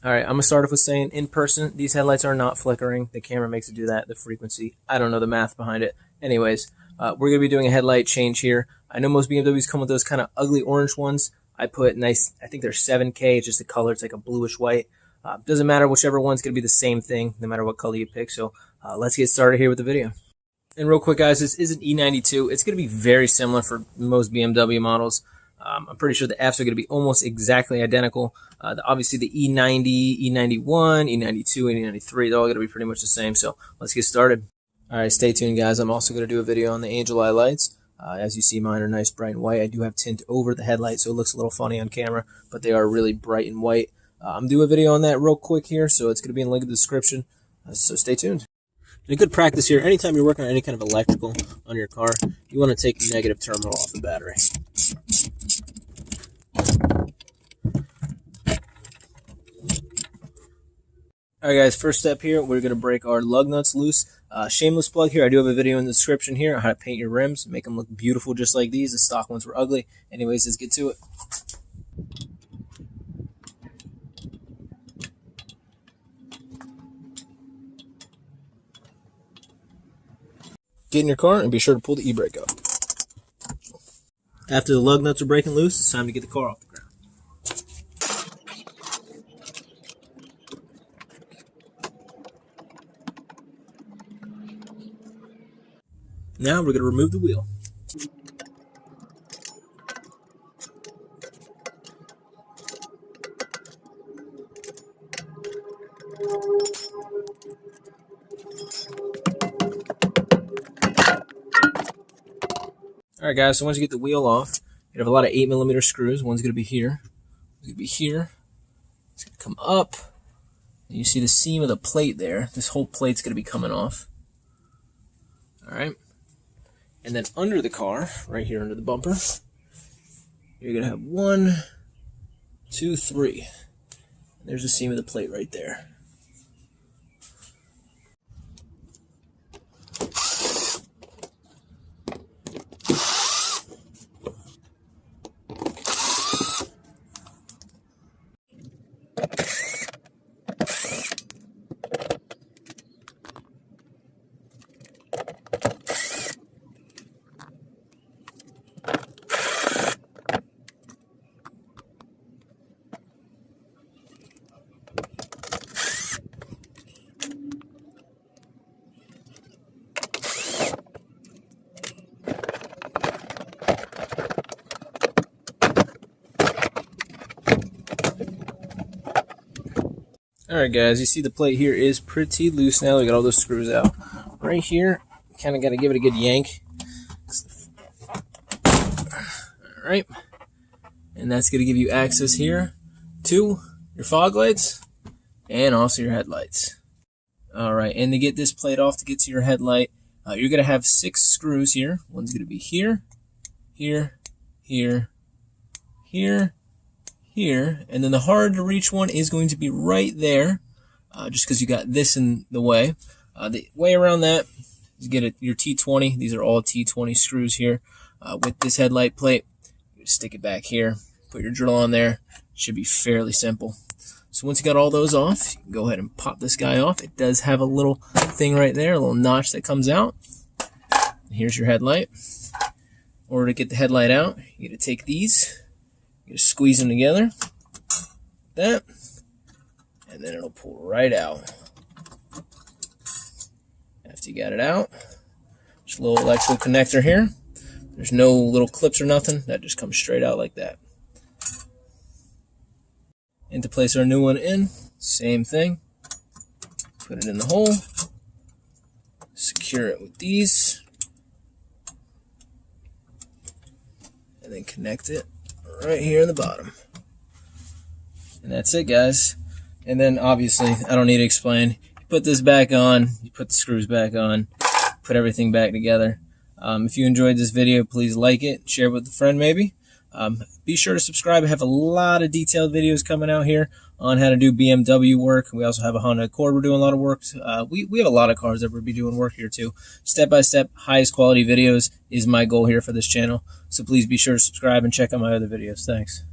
All right, I'm going to start off with saying in person, these headlights are not flickering. The camera makes it do that, the frequency. I don't know the math behind it. Anyways, we're going to be doing a headlight change here. I know most BMWs come with those kind of ugly orange ones. I put nice, I think they're 7K, it's just the color. It's like a bluish white. Doesn't matter, whichever one's going to be the same thing, no matter what color you pick. So let's get started here with the video. And real quick, guys, this is an e92. It's going to be very similar for most BMW models. I'm pretty sure the Fs are going to be almost exactly identical. Obviously, the e90, e91, e92, and e93, they're all going to be pretty much the same. So let's get started. All right, stay tuned, guys. I'm also going to do a video on the Angel Eye lights. As you see, mine are nice, bright and white. I do have tint over the headlight, so it looks a little funny on camera, but they are really bright and white. I'm doing a video on that real quick here, so it's going to be in the link in the description. So stay tuned. And a good practice here, anytime you're working on any kind of electrical on your car, you want to take the negative terminal off the battery. Alright guys, first step here, we're going to break our lug nuts loose. Shameless plug here, I do have a video in the description here on how to paint your rims, make them look beautiful just like these. The stock ones were ugly. Anyways, let's get to it. Get in your car and be sure to pull the e-brake up. After the lug nuts are breaking loose, it's time to get the car off the ground. Now we're going to remove the wheel. Alright guys, so once you get the wheel off, you have a lot of 8mm screws. One's going to be here. One's going to be here. It's going to come up. And you see the seam of the plate there. This whole plate's going to be coming off. Alright. And then under the car, right here under the bumper, you're going to have 1, 2, 3. There's the seam of the plate right there. Alright guys, you see the plate here is pretty loose now. We got all those screws out. Right here, kind of got to give it a good yank. Alright, and that's going to give you access here to your fog lights and also your headlights. Alright, and to get this plate off to get to your headlight, you're going to have 6 screws here. One's going to be here, here, here, here, here, and then the hard to reach one is going to be right there, just because you got this in the way. The way around that is get your T20. These are all T20 screws here. With this headlight plate, you just stick it back here, put your drill on there. It should be fairly simple. So once you got all those off, you can go ahead and pop this guy off. It does have a little thing right there, a little notch that comes out. And here's your headlight. In order to get the headlight out, you got to take these. You just squeeze them together, like that, and then it'll pull right out. After you got it out, just a little electrical connector here. There's no little clips or nothing. That just comes straight out like that. And to place our new one in, same thing. Put it in the hole. Secure it with these. And then connect it right here in the bottom. And that's it, guys. And then obviously, I don't need to explain. You put this back on, you put the screws back on, put everything back together. If you enjoyed this video, please like it, share it with a friend maybe. Be sure to subscribe. I have a lot of detailed videos coming out here on how to do BMW work. We also have a Honda Accord we're doing a lot of work. We have a lot of cars that we'll be doing work here too. Step-by-step, highest quality videos is my goal here for this channel. So please be sure to subscribe and check out my other videos. Thanks.